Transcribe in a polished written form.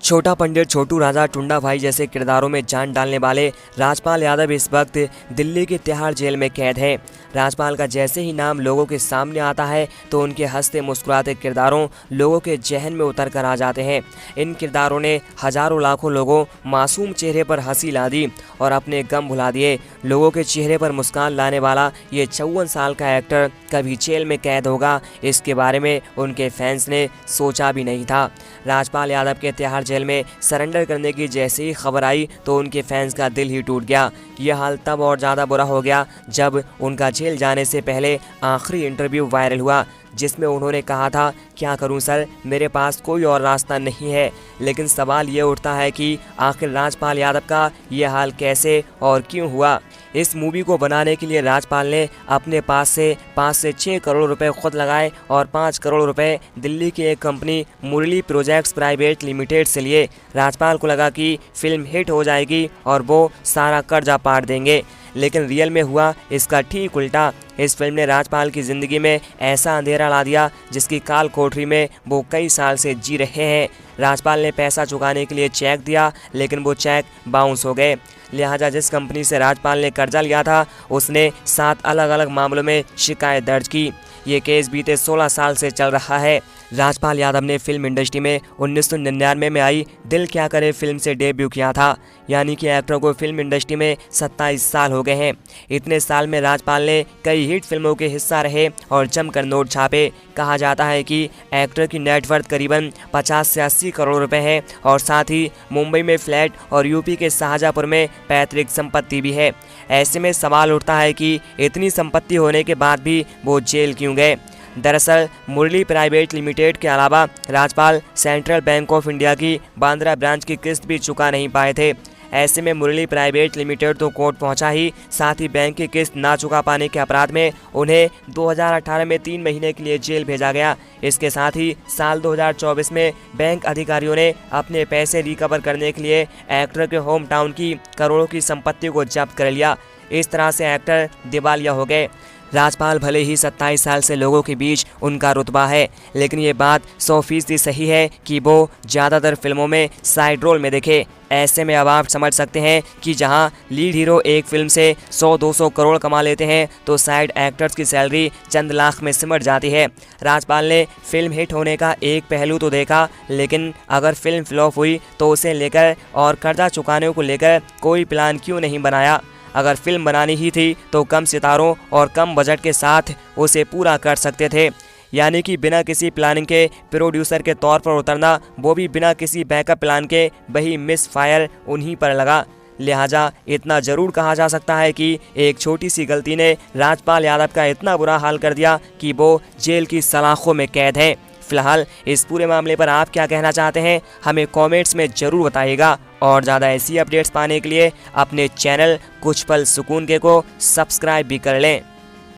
छोटा पंडित, छोटू राजा, टुंडा भाई जैसे किरदारों में जान डालने वाले राजपाल यादव इस वक्त दिल्ली की तिहाड़ जेल में कैद हैं। राजपाल का जैसे ही नाम लोगों के सामने आता है तो उनके हंसते मुस्कुराते किरदारों लोगों के जहन में उतर कर आ जाते हैं। इन किरदारों ने हजारों लाखों लोगों मासूम चेहरे पर हंसी ला दी और अपने गम भुला दिए। लोगों के चेहरे पर मुस्कान लाने वाला ये 54 साल का एक्टर कभी जेल में कैद होगा, इसके बारे में उनके फैंस ने सोचा भी नहीं था। राजपाल यादव के तिहाड़ जेल में सरेंडर करने की जैसे ही खबर आई तो उनके फैंस का दिल ही टूट गया। यह हाल तब और ज़्यादा बुरा हो गया जब उनका जेल जाने से पहले आखिरी इंटरव्यू वायरल हुआ, जिसमें उन्होंने कहा था, क्या करूं सर, मेरे पास कोई और रास्ता नहीं है। लेकिन सवाल ये उठता है कि आखिर राजपाल यादव का ये हाल कैसे और क्यों हुआ। इस मूवी को बनाने के लिए राजपाल ने अपने पास से 5 से 6 करोड़ रुपए खुद लगाए और 5 करोड़ रुपए दिल्ली की एक कंपनी मुरली प्रोजेक्ट्स प्राइवेट लिमिटेड से लिए। राजपाल को लगा कि फिल्म हिट हो जाएगी और वो सारा कर्जा पाट देंगे, लेकिन रियल में हुआ इसका ठीक उल्टा। इस फिल्म ने राजपाल की ज़िंदगी में ऐसा अंधेरा ला दिया जिसकी काल कोठरी में वो कई साल से जी रहे हैं। राजपाल ने पैसा चुकाने के लिए चेक दिया, लेकिन वो चेक बाउंस हो गए। लिहाजा जिस कंपनी से राजपाल ने कर्जा लिया था उसने 7 अलग अलग मामलों में शिकायत दर्ज की। ये केस बीते 16 साल से चल रहा है। राजपाल यादव ने फिल्म इंडस्ट्री में 1999 में आई दिल क्या करे फिल्म से डेब्यू किया था, यानी कि एक्टर को फिल्म इंडस्ट्री में 27 साल हो गए हैं। इतने साल में राजपाल ने कई हिट फिल्मों के हिस्सा रहे और जमकर नोट छापे। कहा जाता है कि एक्टर की नेटवर्थ करीबन 50 से 80 करोड़ रुपए है और साथ ही मुंबई में फ्लैट और यूपी के शाहजहाँपुर में पैतृक संपत्ति भी है। ऐसे में सवाल उठता है कि इतनी संपत्ति होने के बाद भी वो जेल क्यों गए। दरअसल मुरली प्राइवेट लिमिटेड के अलावा Rajpal central bank of India की बांद्रा ब्रांच की किस्त भी चुका नहीं पाए थे। ऐसे में मुरली प्राइवेट लिमिटेड तो कोर्ट पहुंचा ही, साथ ही बैंक की किस्त ना चुका पाने के अपराध में उन्हें 2018 में 3 महीने के लिए जेल भेजा गया। इसके साथ ही साल 2024 में बैंक अधिकारियों ने अपने पैसे रिकवर करने के लिए एक्टर के होम टाउन की करोड़ों की संपत्ति को जब्त कर लिया। इस तरह से एक्टर दिवालिया हो गए। राजपाल भले ही 27 साल से लोगों के बीच उनका रुतबा है, लेकिन ये बात 100% सही है कि वो ज़्यादातर फिल्मों में साइड रोल में दिखे। ऐसे में अब आप समझ सकते हैं कि जहां लीड हीरो एक फिल्म से 100-200 करोड़ कमा लेते हैं तो साइड एक्टर्स की सैलरी चंद लाख में सिमट जाती है। राजपाल ने फिल्म हिट होने का एक पहलू तो देखा, लेकिन अगर फिल्म फ्लॉप हुई तो उसे लेकर और कर्जा चुकाने को लेकर कोई प्लान क्यों नहीं बनाया। अगर फिल्म बनानी ही थी तो कम सितारों और कम बजट के साथ उसे पूरा कर सकते थे, यानी कि बिना किसी प्लानिंग के प्रोड्यूसर के तौर पर उतरना, वो भी बिना किसी बैकअप प्लान के। वही मिस फायर उन्हीं पर लगा। लिहाजा इतना ज़रूर कहा जा सकता है कि एक छोटी सी गलती ने राजपाल यादव का इतना बुरा हाल कर दिया कि वो जेल की सलाखों में कैद है। फिलहाल इस पूरे मामले पर आप क्या कहना चाहते हैं, हमें कमेंट्स में ज़रूर बताइएगा। और ज़्यादा ऐसी अपडेट्स पाने के लिए अपने चैनल कुछ पल सुकून के को सब्सक्राइब भी कर लें।